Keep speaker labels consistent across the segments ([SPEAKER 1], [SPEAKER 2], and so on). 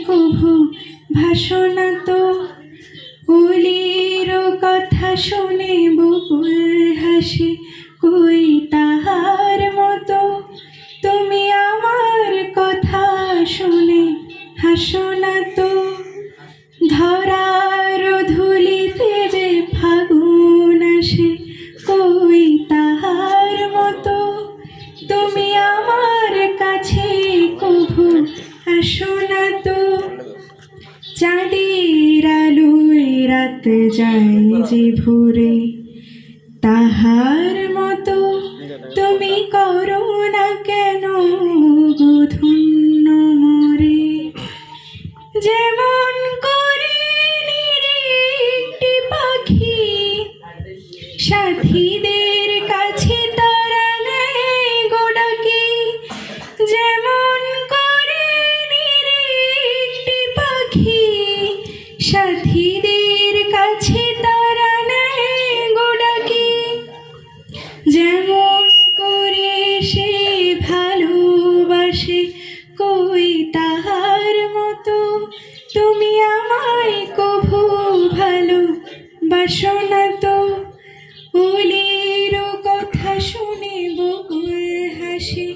[SPEAKER 1] কভু ভাসো না তো। কুলির কথা শুনে বকুল হাসে, কই তাহার মতো। তুমি আমার কথা শুনে হাসো না তো। ধরার ধুলিতে যে ফাগুন আসে, কই তাহার মতো। তুমি আমার কাছে কভু আসো না তো। চাঁদের আলোয় রাত যায় যে ভোরে, তাহার মতো তুমি করো না কেন গো ধন্য মোরে। যেমন করে নিরেকটি পাখি সাথীদের কাছে তারা নেয় গো ডাকি। যেমন করে নিরেকটি পাখি সাথীদের কাছে তারা নেয় গো ডাকি। যেমন করে সে ভালোবাসে, কই তাহার মতো। তুমি আমায় কভু ভালোবাসো না তো। কুলির কথা শুনে বকুল হাসে,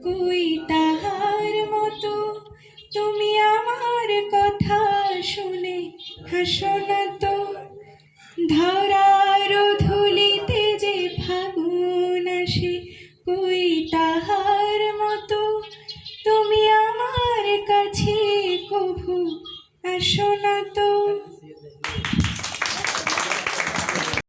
[SPEAKER 1] কই তাহার মতো। তুমি আমার কথা শুনে হাসো না তো। ধরার ধুলিতে যে ফাগুন আসে, কই তাহার মতো। তুমি আমার কাছে কভু আসো না তো।